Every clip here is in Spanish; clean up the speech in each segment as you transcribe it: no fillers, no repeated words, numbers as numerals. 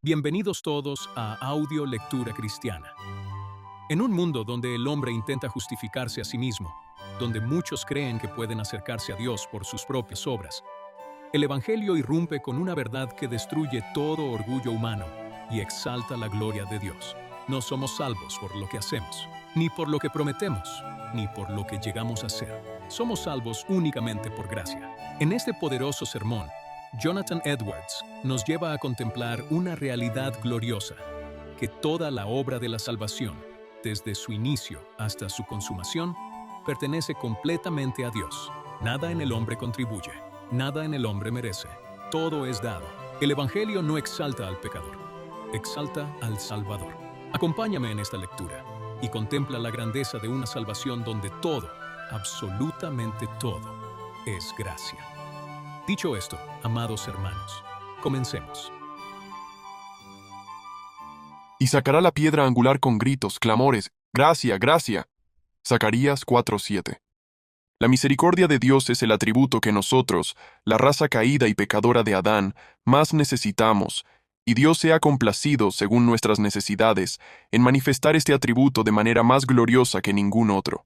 Bienvenidos todos a Audio Lectura Cristiana. En un mundo donde el hombre intenta justificarse a sí mismo, donde muchos creen que pueden acercarse a Dios por sus propias obras, el Evangelio irrumpe con una verdad que destruye todo orgullo humano y exalta la gloria de Dios. No somos salvos por lo que hacemos, ni por lo que prometemos, ni por lo que llegamos a ser. Somos salvos únicamente por gracia. En este poderoso sermón, Jonathan Edwards nos lleva a contemplar una realidad gloriosa, que toda la obra de la salvación, desde su inicio hasta su consumación, pertenece completamente a Dios. Nada en el hombre contribuye, nada en el hombre merece, todo es dado. El Evangelio no exalta al pecador, exalta al Salvador. Acompáñame en esta lectura y contempla la grandeza de una salvación donde todo, absolutamente todo, es gracia. Dicho esto, amados hermanos, comencemos. Y sacará la piedra angular con gritos, clamores, gracia, gracia. Zacarías 4:7. La misericordia de Dios es el atributo que nosotros, la raza caída y pecadora de Adán, más necesitamos, y Dios se ha complacido, según nuestras necesidades, en manifestar este atributo de manera más gloriosa que ningún otro.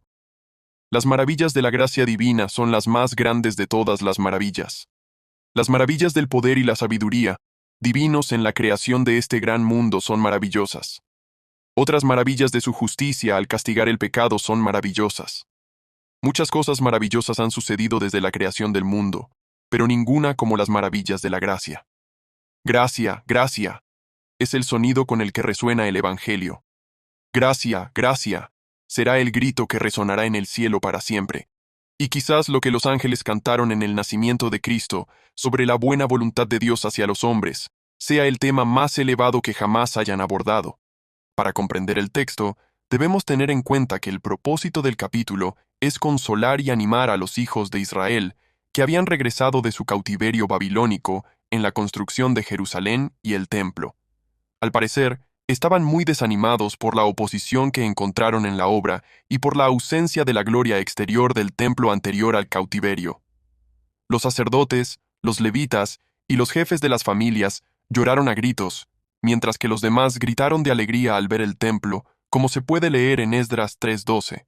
Las maravillas de la gracia divina son las más grandes de todas las maravillas. Las maravillas del poder y la sabiduría, divinos en la creación de este gran mundo, son maravillosas. Otras maravillas de su justicia al castigar el pecado son maravillosas. Muchas cosas maravillosas han sucedido desde la creación del mundo, pero ninguna como las maravillas de la gracia. Gracia, gracia, es el sonido con el que resuena el Evangelio. Gracia, gracia, será el grito que resonará en el cielo para siempre. Y quizás lo que los ángeles cantaron en el nacimiento de Cristo sobre la buena voluntad de Dios hacia los hombres, sea el tema más elevado que jamás hayan abordado. Para comprender el texto, debemos tener en cuenta que el propósito del capítulo es consolar y animar a los hijos de Israel que habían regresado de su cautiverio babilónico en la construcción de Jerusalén y el templo. Al parecer, estaban muy desanimados por la oposición que encontraron en la obra y por la ausencia de la gloria exterior del templo anterior al cautiverio. Los sacerdotes, los levitas y los jefes de las familias lloraron a gritos, mientras que los demás gritaron de alegría al ver el templo, como se puede leer en Esdras 3:12.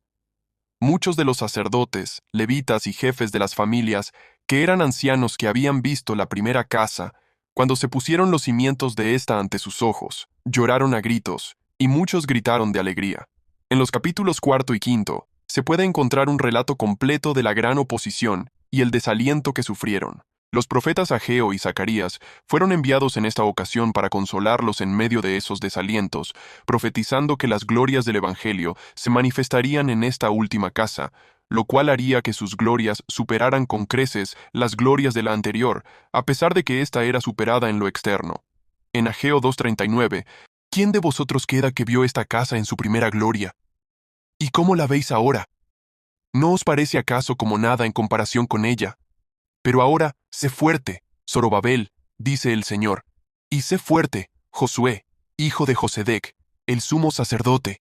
Muchos de los sacerdotes, levitas y jefes de las familias, que eran ancianos que habían visto la primera casa, cuando se pusieron los cimientos de esta ante sus ojos, lloraron a gritos, y muchos gritaron de alegría. En los capítulos 4 y 5, se puede encontrar un relato completo de la gran oposición y el desaliento que sufrieron. Los profetas Ageo y Zacarías fueron enviados en esta ocasión para consolarlos en medio de esos desalientos, profetizando que las glorias del Evangelio se manifestarían en esta última casa, lo cual haría que sus glorias superaran con creces las glorias de la anterior, a pesar de que ésta era superada en lo externo. En Ageo 2:39, ¿quién de vosotros queda que vio esta casa en su primera gloria? ¿Y cómo la veis ahora? ¿No os parece acaso como nada en comparación con ella? Pero ahora, sé fuerte, Zorobabel, dice el Señor, y sé fuerte, Josué, hijo de Josedec, el sumo sacerdote,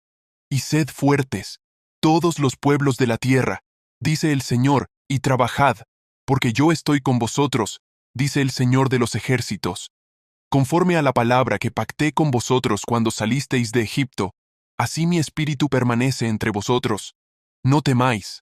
y sed fuertes, todos los pueblos de la tierra, dice el Señor, y trabajad, porque yo estoy con vosotros, dice el Señor de los ejércitos. Conforme a la palabra que pacté con vosotros cuando salisteis de Egipto, así mi espíritu permanece entre vosotros. No temáis.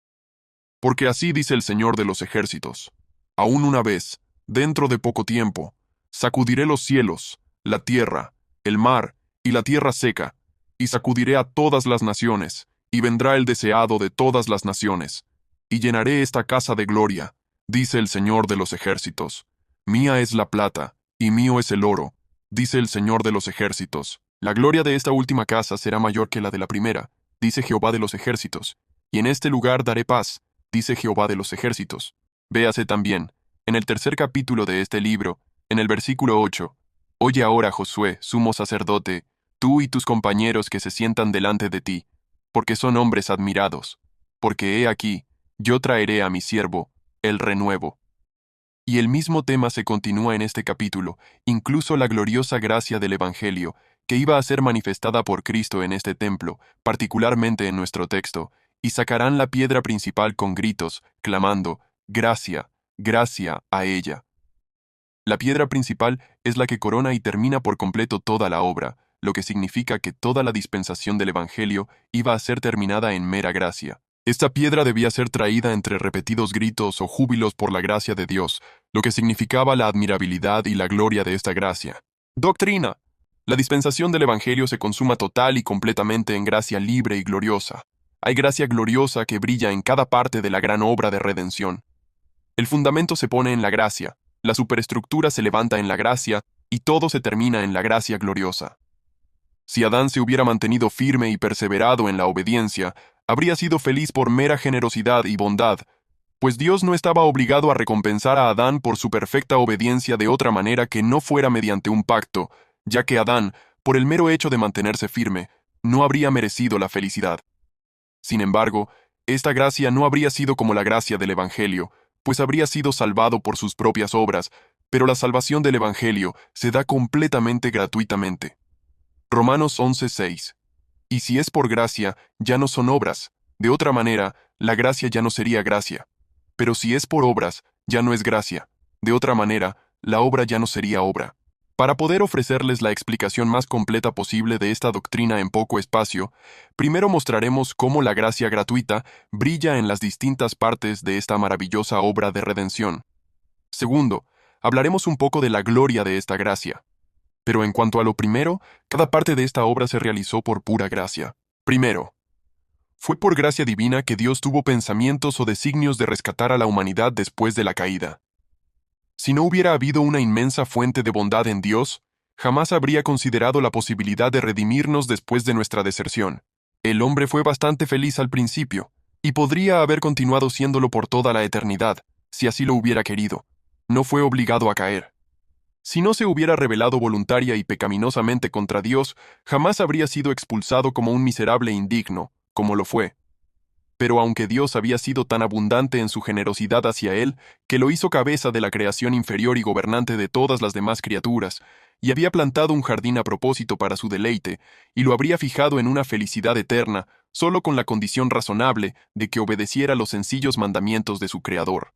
Porque así dice el Señor de los ejércitos. Aún una vez, dentro de poco tiempo, sacudiré los cielos, la tierra, el mar y la tierra seca, y sacudiré a todas las naciones, y vendrá el deseado de todas las naciones, y llenaré esta casa de gloria, dice el Señor de los ejércitos. Mía es la plata, y mío es el oro, dice el Señor de los ejércitos. La gloria de esta última casa será mayor que la de la primera, dice Jehová de los ejércitos, y en este lugar daré paz, dice Jehová de los ejércitos. Véase también, en el tercer capítulo de este libro, en el versículo 8, Oye ahora, Josué, sumo sacerdote, tú y tus compañeros que se sientan delante de ti, porque son hombres admirados, porque he aquí, yo traeré a mi siervo, el renuevo. Y el mismo tema se continúa en este capítulo, incluso la gloriosa gracia del Evangelio, que iba a ser manifestada por Cristo en este templo, particularmente en nuestro texto, y sacarán la piedra principal con gritos, clamando, gracia, gracia a ella. La piedra principal es la que corona y termina por completo toda la obra, lo que significa que toda la dispensación del Evangelio iba a ser terminada en mera gracia. Esta piedra debía ser traída entre repetidos gritos o júbilos por la gracia de Dios, lo que significaba la admirabilidad y la gloria de esta gracia. Doctrina. La dispensación del Evangelio se consuma total y completamente en gracia libre y gloriosa. Hay gracia gloriosa que brilla en cada parte de la gran obra de redención. El fundamento se pone en la gracia, la superestructura se levanta en la gracia y todo se termina en la gracia gloriosa. Si Adán se hubiera mantenido firme y perseverado en la obediencia, habría sido feliz por mera generosidad y bondad, pues Dios no estaba obligado a recompensar a Adán por su perfecta obediencia de otra manera que no fuera mediante un pacto, ya que Adán, por el mero hecho de mantenerse firme, no habría merecido la felicidad. Sin embargo, esta gracia no habría sido como la gracia del Evangelio, pues habría sido salvado por sus propias obras, pero la salvación del Evangelio se da completamente gratuitamente. Romanos 11:6. Y si es por gracia, ya no son obras. De otra manera, la gracia ya no sería gracia. Pero si es por obras, ya no es gracia. De otra manera, la obra ya no sería obra. Para poder ofrecerles la explicación más completa posible de esta doctrina en poco espacio, primero mostraremos cómo la gracia gratuita brilla en las distintas partes de esta maravillosa obra de redención. Segundo, hablaremos un poco de la gloria de esta gracia. Pero en cuanto a lo primero, cada parte de esta obra se realizó por pura gracia. Primero, fue por gracia divina que Dios tuvo pensamientos o designios de rescatar a la humanidad después de la caída. Si no hubiera habido una inmensa fuente de bondad en Dios, jamás habría considerado la posibilidad de redimirnos después de nuestra deserción. El hombre fue bastante feliz al principio, y podría haber continuado siéndolo por toda la eternidad, si así lo hubiera querido. No fue obligado a caer. Si no se hubiera rebelado voluntaria y pecaminosamente contra Dios, jamás habría sido expulsado como un miserable indigno, como lo fue. Pero aunque Dios había sido tan abundante en su generosidad hacia él, que lo hizo cabeza de la creación inferior y gobernante de todas las demás criaturas, y había plantado un jardín a propósito para su deleite, y lo habría fijado en una felicidad eterna, solo con la condición razonable de que obedeciera los sencillos mandamientos de su Creador.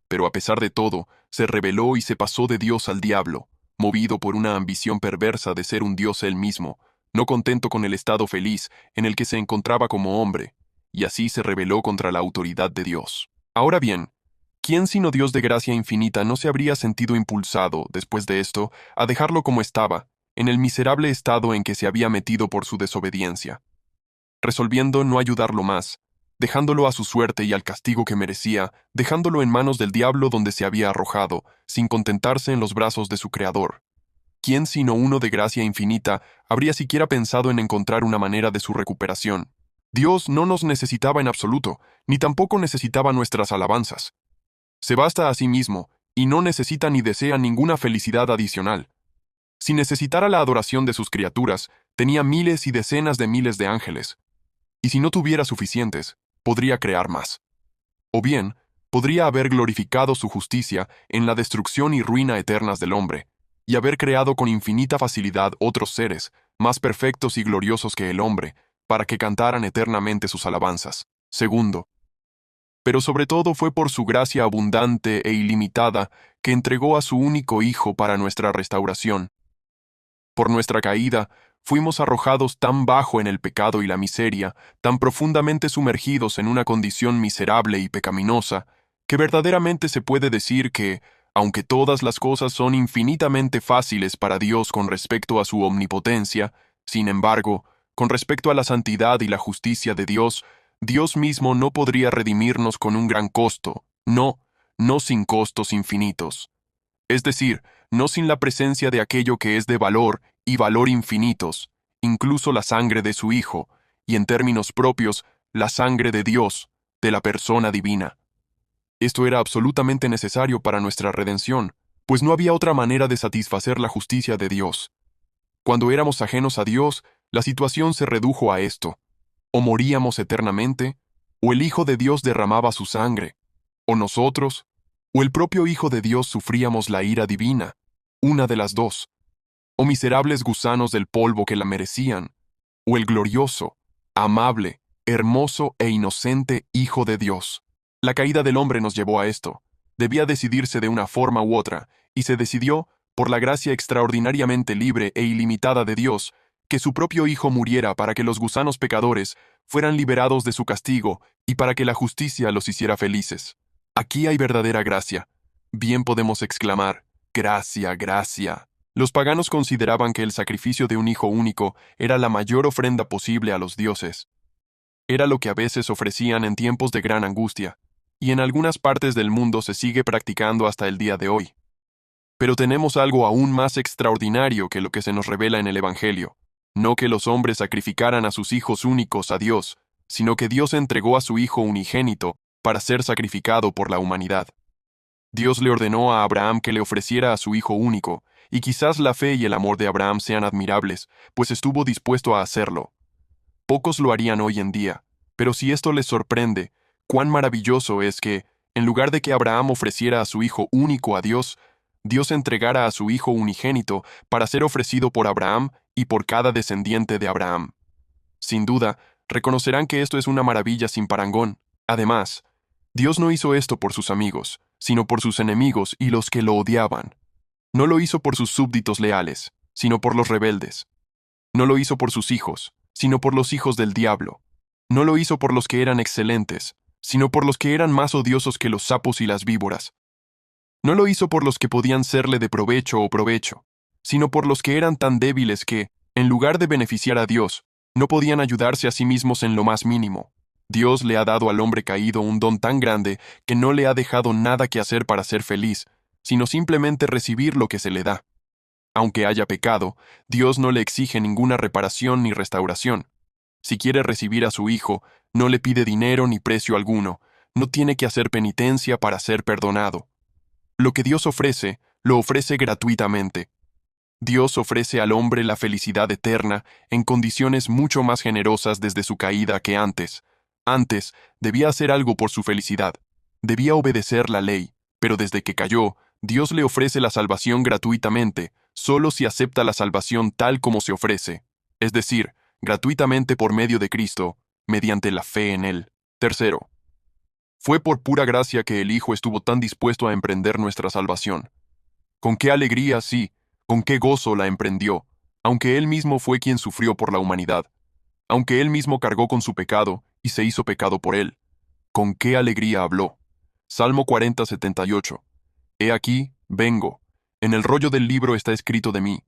Pero a pesar de todo, se rebeló y se pasó de Dios al diablo, movido por una ambición perversa de ser un Dios él mismo, no contento con el estado feliz en el que se encontraba como hombre, y así se rebeló contra la autoridad de Dios. Ahora bien, ¿quién sino Dios de gracia infinita no se habría sentido impulsado, después de esto, a dejarlo como estaba, en el miserable estado en que se había metido por su desobediencia? Resolviendo no ayudarlo más, dejándolo a su suerte y al castigo que merecía, dejándolo en manos del diablo donde se había arrojado, sin contentarse en los brazos de su Creador. ¿Quién sino uno de gracia infinita habría siquiera pensado en encontrar una manera de su recuperación? Dios no nos necesitaba en absoluto, ni tampoco necesitaba nuestras alabanzas. Se basta a sí mismo, y no necesita ni desea ninguna felicidad adicional. Si necesitara la adoración de sus criaturas, tenía miles y decenas de miles de ángeles. Y si no tuviera suficientes, podría crear más. O bien, podría haber glorificado su justicia en la destrucción y ruina eternas del hombre, y haber creado con infinita facilidad otros seres, más perfectos y gloriosos que el hombre, para que cantaran eternamente sus alabanzas. Segundo, pero sobre todo fue por su gracia abundante e ilimitada que entregó a su único Hijo para nuestra restauración. Por nuestra caída, fuimos arrojados tan bajo en el pecado y la miseria, tan profundamente sumergidos en una condición miserable y pecaminosa, que verdaderamente se puede decir que, aunque todas las cosas son infinitamente fáciles para Dios con respecto a su omnipotencia, sin embargo, con respecto a la santidad y la justicia de Dios, Dios mismo no podría redimirnos con un gran costo, no sin costos infinitos. Es decir, no sin la presencia de aquello que es de valor y valor infinitos, incluso la sangre de su Hijo, y en términos propios, la sangre de Dios, de la persona divina. Esto era absolutamente necesario para nuestra redención, pues no había otra manera de satisfacer la justicia de Dios. Cuando éramos ajenos a Dios, la situación se redujo a esto: o moríamos eternamente, o el Hijo de Dios derramaba su sangre, o nosotros, o el propio Hijo de Dios sufríamos la ira divina, una de las dos, o miserables gusanos del polvo que la merecían, o el glorioso, amable, hermoso e inocente Hijo de Dios. La caída del hombre nos llevó a esto, Debía decidirse de una forma u otra, y se decidió, por la gracia extraordinariamente libre e ilimitada de Dios, que su propio Hijo muriera para que los gusanos pecadores fueran liberados de su castigo y para que la justicia los hiciera felices. Aquí hay verdadera gracia. Bien podemos exclamar, gracia, gracia. Los paganos consideraban que el sacrificio de un hijo único era la mayor ofrenda posible a los dioses. Era lo que a veces ofrecían en tiempos de gran angustia, y en algunas partes del mundo se sigue practicando hasta el día de hoy. Pero tenemos algo aún más extraordinario que lo que se nos revela en el Evangelio. No que los hombres sacrificaran a sus hijos únicos a Dios, sino que Dios entregó a su Hijo unigénito para ser sacrificado por la humanidad. Dios le ordenó a Abraham que le ofreciera a su Hijo único, y quizás la fe y el amor de Abraham sean admirables, pues estuvo dispuesto a hacerlo. Pocos lo harían hoy en día, pero si esto les sorprende, cuán maravilloso es que, en lugar de que Abraham ofreciera a su Hijo único a Dios, Dios entregara a su Hijo unigénito para ser ofrecido por Abraham y por cada descendiente de Abraham. Sin duda, reconocerán que esto es una maravilla sin parangón. Además, Dios no hizo esto por sus amigos, sino por sus enemigos y los que lo odiaban. No lo hizo por sus súbditos leales, sino por los rebeldes. No lo hizo por sus hijos, sino por los hijos del diablo. No lo hizo por los que eran excelentes, sino por los que eran más odiosos que los sapos y las víboras. No lo hizo por los que podían serle de provecho o provecho, sino por los que eran tan débiles que, en lugar de beneficiar a Dios, no podían ayudarse a sí mismos en lo más mínimo. Dios le ha dado al hombre caído un don tan grande que no le ha dejado nada que hacer para ser feliz, sino simplemente recibir lo que se le da. Aunque haya pecado, Dios no le exige ninguna reparación ni restauración. Si quiere recibir a su Hijo, no le pide dinero ni precio alguno, no tiene que hacer penitencia para ser perdonado. Lo que Dios ofrece, lo ofrece gratuitamente. Dios ofrece al hombre la felicidad eterna en condiciones mucho más generosas desde su caída que antes. Antes, debía hacer algo por su felicidad. Debía obedecer la ley, pero desde que cayó, Dios le ofrece la salvación gratuitamente, solo si acepta la salvación tal como se ofrece, es decir, gratuitamente por medio de Cristo, mediante la fe en Él. Tercero, fue por pura gracia que el Hijo estuvo tan dispuesto a emprender nuestra salvación. Con qué alegría, sí, con qué gozo la emprendió, aunque Él mismo fue quien sufrió por la humanidad, aunque Él mismo cargó con su pecado y se hizo pecado por Él. Con qué alegría habló. Salmo 40:78. He aquí, vengo. En el rollo del libro está escrito de mí.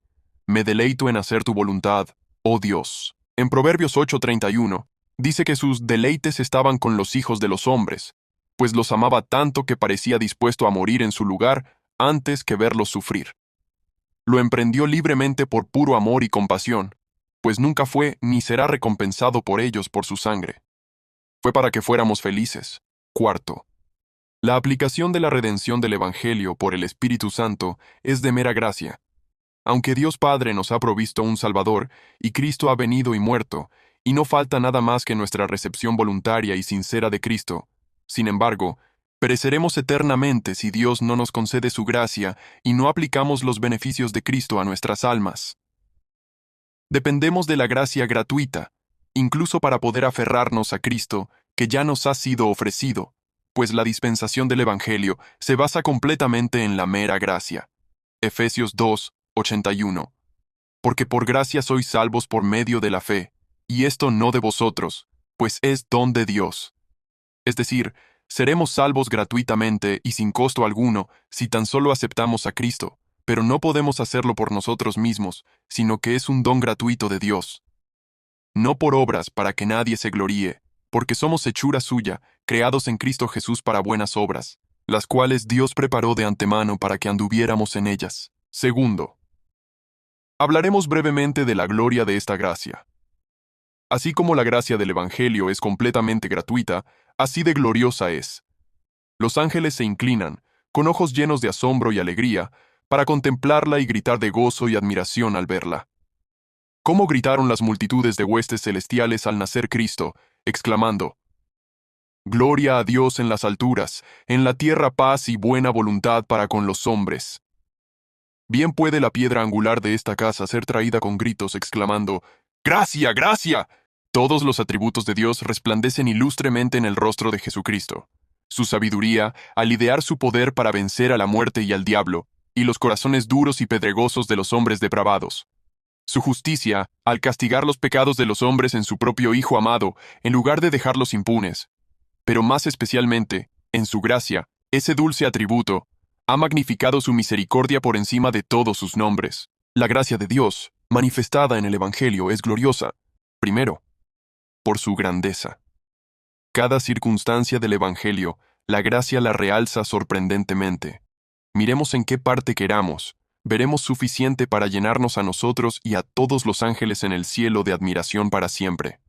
Me deleito en hacer tu voluntad, oh Dios. En Proverbios 8:31, dice que sus deleites estaban con los hijos de los hombres, pues los amaba tanto que parecía dispuesto a morir en su lugar antes que verlos sufrir. Lo emprendió libremente por puro amor y compasión, pues nunca fue ni será recompensado por ellos por su sangre. Fue para que fuéramos felices. Cuarto, la aplicación de la redención del Evangelio por el Espíritu Santo es de mera gracia. Aunque Dios Padre nos ha provisto un Salvador, y Cristo ha venido y muerto, y no falta nada más que nuestra recepción voluntaria y sincera de Cristo, sin embargo, pereceremos eternamente si Dios no nos concede su gracia y no aplicamos los beneficios de Cristo a nuestras almas. Dependemos de la gracia gratuita, incluso para poder aferrarnos a Cristo, que ya nos ha sido ofrecido, pues la dispensación del Evangelio se basa completamente en la mera gracia. Efesios 2:81. Porque por gracia sois salvos por medio de la fe, y esto no de vosotros, pues es don de Dios. Es decir, seremos salvos gratuitamente y sin costo alguno si tan solo aceptamos a Cristo, pero no podemos hacerlo por nosotros mismos, sino que es un don gratuito de Dios. No por obras para que nadie se gloríe, porque somos hechura suya, creados en Cristo Jesús para buenas obras, las cuales Dios preparó de antemano para que anduviéramos en ellas. Segundo, hablaremos brevemente de la gloria de esta gracia. Así como la gracia del Evangelio es completamente gratuita, así de gloriosa es. Los ángeles se inclinan, con ojos llenos de asombro y alegría, para contemplarla y gritar de gozo y admiración al verla. ¿Cómo gritaron las multitudes de huestes celestiales al nacer Cristo, exclamando: Gloria a Dios en las alturas, en la tierra paz y buena voluntad para con los hombres? Bien puede la piedra angular de esta casa ser traída con gritos exclamando: ¡Gracia, gracia! Todos los atributos de Dios resplandecen ilustremente en el rostro de Jesucristo. su sabiduría al idear su poder para vencer a la muerte y al diablo, y los corazones duros y pedregosos de los hombres depravados. Su justicia al castigar los pecados de los hombres en su propio Hijo amado, en lugar de dejarlos impunes. Pero más especialmente, en su gracia, ese dulce atributo, ha magnificado su misericordia por encima de todos sus nombres. La gracia de Dios, manifestada en el Evangelio, es gloriosa, primero, por su grandeza. Cada circunstancia del Evangelio, la gracia la realza sorprendentemente. Miremos en qué parte queramos, veremos suficiente para llenarnos a nosotros y a todos los ángeles en el cielo de admiración para siempre.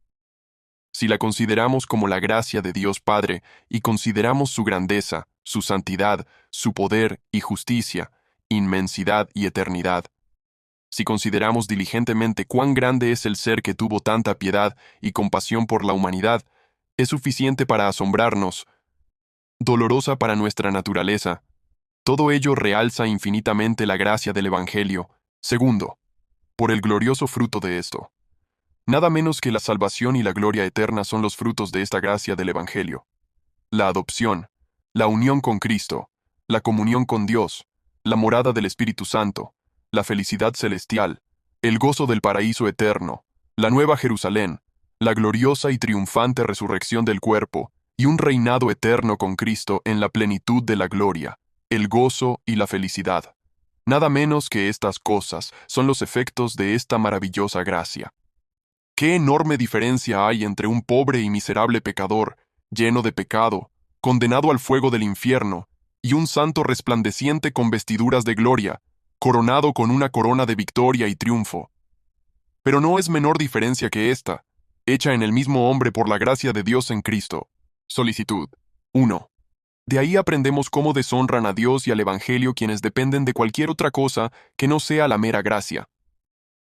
Si la consideramos como la gracia de Dios Padre y consideramos su grandeza, su santidad, su poder y justicia, inmensidad y eternidad, si consideramos diligentemente cuán grande es el ser que tuvo tanta piedad y compasión por la humanidad, es suficiente para asombrarnos, dolorosa para nuestra naturaleza. Todo ello realza infinitamente la gracia del Evangelio. Segundo, por el glorioso fruto de esto. Nada menos que la salvación y la gloria eterna son los frutos de esta gracia del Evangelio. La adopción, la unión con Cristo, la comunión con Dios, la morada del Espíritu Santo, la felicidad celestial, el gozo del paraíso eterno, la nueva Jerusalén, la gloriosa y triunfante resurrección del cuerpo, y un reinado eterno con Cristo en la plenitud de la gloria, el gozo y la felicidad. Nada menos que estas cosas son los efectos de esta maravillosa gracia. ¿Qué enorme diferencia hay entre un pobre y miserable pecador, lleno de pecado, condenado al fuego del infierno, y un santo resplandeciente con vestiduras de gloria, coronado con una corona de victoria y triunfo? Pero no es menor diferencia que esta, hecha en el mismo hombre por la gracia de Dios en Cristo. Solicitud. 1. De ahí aprendemos cómo deshonran a Dios y al Evangelio quienes dependen de cualquier otra cosa que no sea la mera gracia.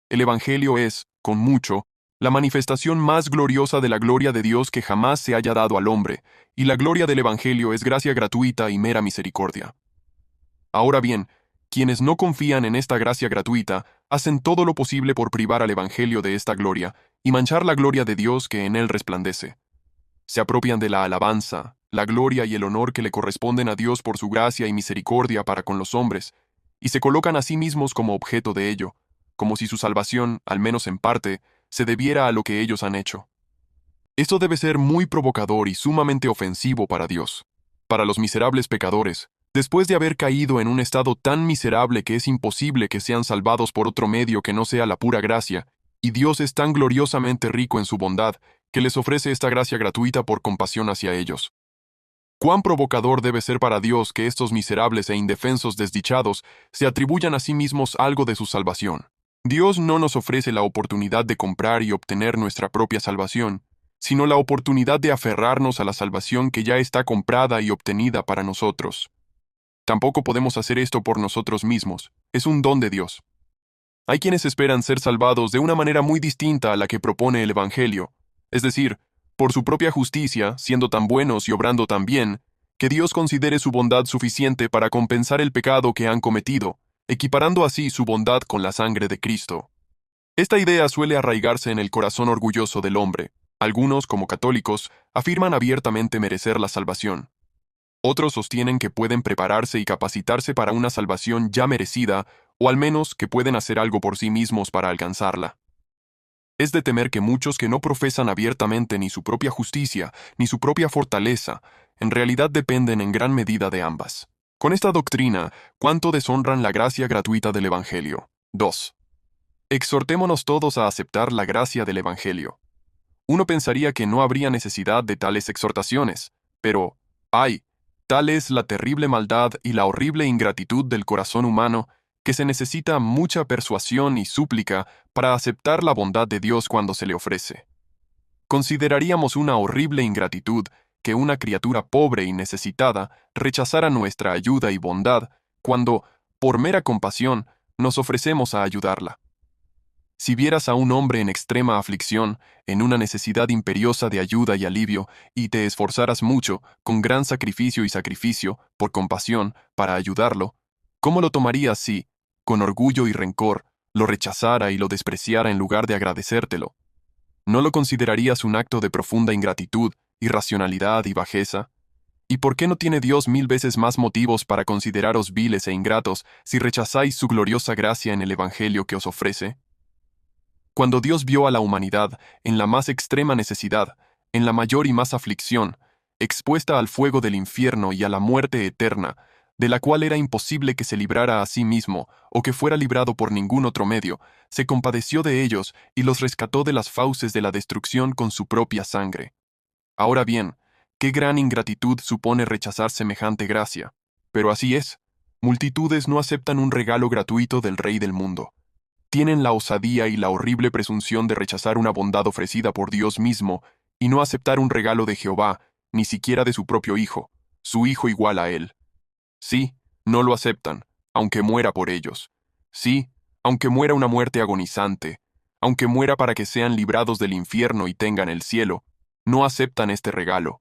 El Evangelio es, con mucho, la manifestación más gloriosa de la gloria de Dios que jamás se haya dado al hombre, y la gloria del Evangelio es gracia gratuita y mera misericordia. Ahora bien, quienes no confían en esta gracia gratuita, hacen todo lo posible por privar al Evangelio de esta gloria y manchar la gloria de Dios que en él resplandece. Se apropian de la alabanza, la gloria y el honor que le corresponden a Dios por su gracia y misericordia para con los hombres, y se colocan a sí mismos como objeto de ello, como si su salvación, al menos en parte, se debiera a lo que ellos han hecho. Esto debe ser muy provocador y sumamente ofensivo para Dios. Para los miserables pecadores, después de haber caído en un estado tan miserable que es imposible que sean salvados por otro medio que no sea la pura gracia, y Dios es tan gloriosamente rico en su bondad, que les ofrece esta gracia gratuita por compasión hacia ellos. Cuán provocador debe ser para Dios que estos miserables e indefensos desdichados se atribuyan a sí mismos algo de su salvación. Dios no nos ofrece la oportunidad de comprar y obtener nuestra propia salvación, sino la oportunidad de aferrarnos a la salvación que ya está comprada y obtenida para nosotros. Tampoco podemos hacer esto por nosotros mismos, es un don de Dios. Hay quienes esperan ser salvados de una manera muy distinta a la que propone el Evangelio, es decir, por su propia justicia, siendo tan buenos y obrando tan bien, que Dios considere su bondad suficiente para compensar el pecado que han cometido, equiparando así su bondad con la sangre de Cristo. Esta idea suele arraigarse en el corazón orgulloso del hombre. Algunos, como católicos, afirman abiertamente merecer la salvación. Otros sostienen que pueden prepararse y capacitarse para una salvación ya merecida, o al menos que pueden hacer algo por sí mismos para alcanzarla. Es de temer que muchos que no profesan abiertamente ni su propia justicia, ni su propia fortaleza, en realidad dependen en gran medida de ambas. Con esta doctrina, ¿cuánto deshonran la gracia gratuita del Evangelio? 2. Exhortémonos todos a aceptar la gracia del Evangelio. Uno pensaría que no habría necesidad de tales exhortaciones, pero, ¡ay!, tal es la terrible maldad y la horrible ingratitud del corazón humano que se necesita mucha persuasión y súplica para aceptar la bondad de Dios cuando se le ofrece. Consideraríamos una horrible ingratitud que una criatura pobre y necesitada rechazara nuestra ayuda y bondad cuando, por mera compasión, nos ofrecemos a ayudarla. Si vieras a un hombre en extrema aflicción, en una necesidad imperiosa de ayuda y alivio, y te esforzaras mucho, con gran sacrificio y sacrificio, por compasión, para ayudarlo, ¿cómo lo tomarías si, con orgullo y rencor, lo rechazara y lo despreciara en lugar de agradecértelo? ¿No lo considerarías un acto de profunda ingratitud, irracionalidad y bajeza? ¿Y por qué no tiene Dios 1000 veces más motivos para consideraros viles e ingratos si rechazáis su gloriosa gracia en el Evangelio que os ofrece? Cuando Dios vio a la humanidad en la más extrema necesidad, en la mayor y más aflicción, expuesta al fuego del infierno y a la muerte eterna, de la cual era imposible que se librara a sí mismo o que fuera librado por ningún otro medio, se compadeció de ellos y los rescató de las fauces de la destrucción con su propia sangre. Ahora bien, qué gran ingratitud supone rechazar semejante gracia. Pero así es. Multitudes no aceptan un regalo gratuito del Rey del mundo. Tienen la osadía y la horrible presunción de rechazar una bondad ofrecida por Dios mismo y no aceptar un regalo de Jehová, ni siquiera de su propio Hijo, su Hijo igual a Él. Sí, no lo aceptan, aunque muera por ellos. Sí, aunque muera una muerte agonizante, aunque muera para que sean librados del infierno y tengan el cielo, no aceptan este regalo,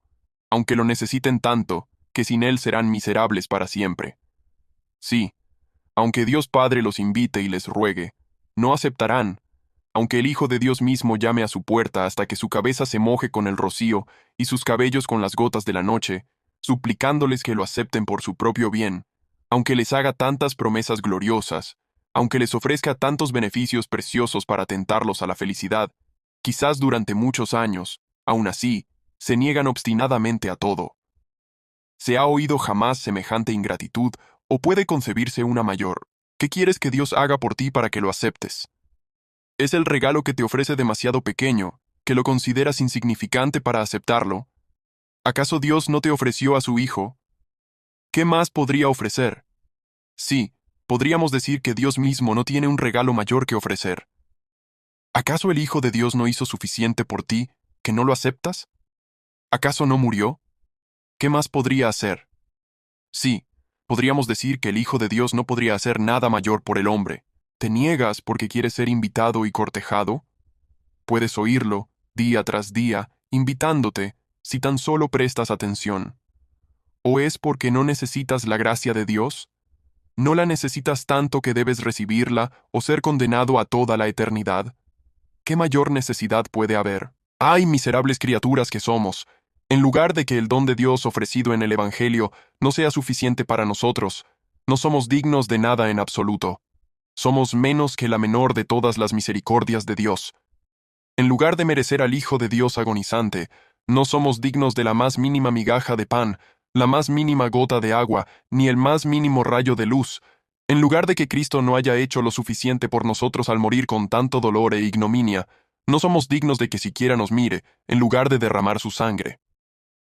aunque lo necesiten tanto que sin él serán miserables para siempre. Sí, aunque Dios Padre los invite y les ruegue, no aceptarán, aunque el Hijo de Dios mismo llame a su puerta hasta que su cabeza se moje con el rocío y sus cabellos con las gotas de la noche, suplicándoles que lo acepten por su propio bien, aunque les haga tantas promesas gloriosas, aunque les ofrezca tantos beneficios preciosos para tentarlos a la felicidad, quizás durante muchos años, aún así, se niegan obstinadamente a todo. ¿Se ha oído jamás semejante ingratitud o puede concebirse una mayor? ¿Qué quieres que Dios haga por ti para que lo aceptes? ¿Es el regalo que te ofrece demasiado pequeño, que lo consideras insignificante para aceptarlo? ¿Acaso Dios no te ofreció a su Hijo? ¿Qué más podría ofrecer? Sí, podríamos decir que Dios mismo no tiene un regalo mayor que ofrecer. ¿Acaso el Hijo de Dios no hizo suficiente por ti, que no lo aceptas? ¿Acaso no murió? ¿Qué más podría hacer? Sí, podríamos decir que el Hijo de Dios no podría hacer nada mayor por el hombre. ¿Te niegas porque quieres ser invitado y cortejado? Puedes oírlo, día tras día, invitándote, si tan solo prestas atención. ¿O es porque no necesitas la gracia de Dios? ¿No la necesitas tanto que debes recibirla o ser condenado a toda la eternidad? ¿Qué mayor necesidad puede haber? ¡Ay, miserables criaturas que somos! En lugar de que el don de Dios ofrecido en el Evangelio no sea suficiente para nosotros, no somos dignos de nada en absoluto. Somos menos que la menor de todas las misericordias de Dios. En lugar de merecer al Hijo de Dios agonizante, no somos dignos de la más mínima migaja de pan, la más mínima gota de agua, ni el más mínimo rayo de luz. En lugar de que Cristo no haya hecho lo suficiente por nosotros al morir con tanto dolor e ignominia, no somos dignos de que siquiera nos mire, en lugar de derramar su sangre.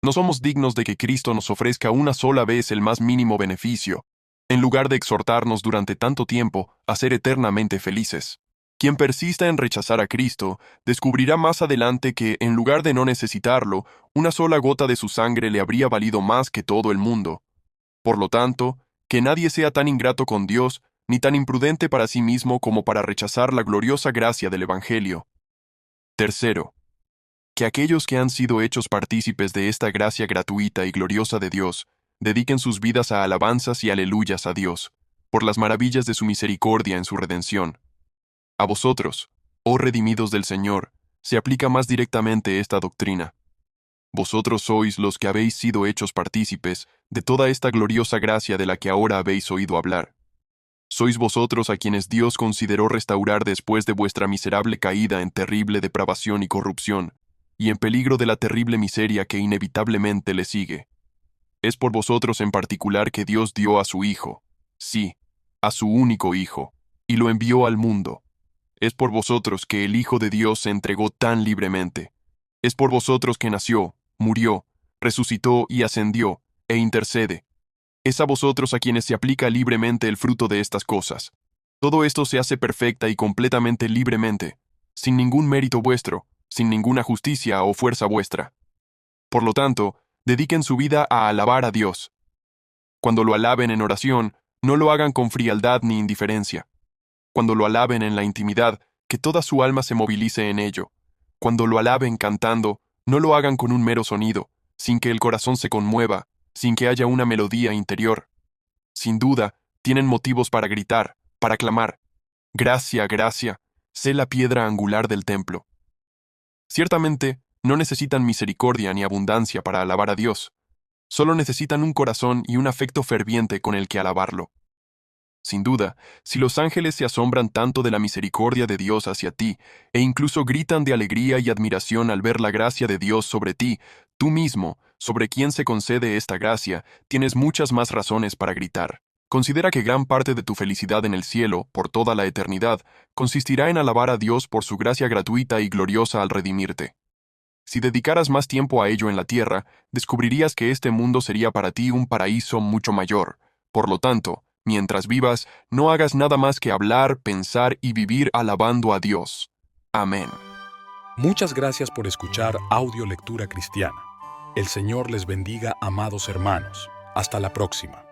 No somos dignos de que Cristo nos ofrezca una sola vez el más mínimo beneficio, en lugar de exhortarnos durante tanto tiempo a ser eternamente felices. Quien persista en rechazar a Cristo, descubrirá más adelante que, en lugar de no necesitarlo, una sola gota de su sangre le habría valido más que todo el mundo. Por lo tanto, que nadie sea tan ingrato con Dios, ni tan imprudente para sí mismo como para rechazar la gloriosa gracia del Evangelio. Tercero, que aquellos que han sido hechos partícipes de esta gracia gratuita y gloriosa de Dios, dediquen sus vidas a alabanzas y aleluyas a Dios, por las maravillas de su misericordia en su redención. A vosotros, oh redimidos del Señor, se aplica más directamente esta doctrina. Vosotros sois los que habéis sido hechos partícipes de toda esta gloriosa gracia de la que ahora habéis oído hablar. Sois vosotros a quienes Dios consideró restaurar después de vuestra miserable caída en terrible depravación y corrupción, y en peligro de la terrible miseria que inevitablemente le sigue. Es por vosotros en particular que Dios dio a su Hijo, sí, a su único Hijo, y lo envió al mundo. Es por vosotros que el Hijo de Dios se entregó tan libremente. Es por vosotros que nació, murió, resucitó y ascendió, e intercede. Es a vosotros a quienes se aplica libremente el fruto de estas cosas. Todo esto se hace perfecta y completamente libremente, sin ningún mérito vuestro, sin ninguna justicia o fuerza vuestra. Por lo tanto, dediquen su vida a alabar a Dios. Cuando lo alaben en oración, no lo hagan con frialdad ni indiferencia. Cuando lo alaben en la intimidad, que toda su alma se movilice en ello. Cuando lo alaben cantando, no lo hagan con un mero sonido, sin que el corazón se conmueva, sin que haya una melodía interior. Sin duda, tienen motivos para gritar, para clamar: «Gracia, gracia, sé la piedra angular del templo». Ciertamente, no necesitan misericordia ni abundancia para alabar a Dios. Solo necesitan un corazón y un afecto ferviente con el que alabarlo. Sin duda, si los ángeles se asombran tanto de la misericordia de Dios hacia ti, e incluso gritan de alegría y admiración al ver la gracia de Dios sobre ti, tú mismo, sobre quien se concede esta gracia, tienes muchas más razones para gritar. Considera que gran parte de tu felicidad en el cielo, por toda la eternidad, consistirá en alabar a Dios por su gracia gratuita y gloriosa al redimirte. Si dedicaras más tiempo a ello en la tierra, descubrirías que este mundo sería para ti un paraíso mucho mayor. Por lo tanto, mientras vivas, no hagas nada más que hablar, pensar y vivir alabando a Dios. Amén. Muchas gracias por escuchar Audio Lectura Cristiana. El Señor les bendiga, amados hermanos. Hasta la próxima.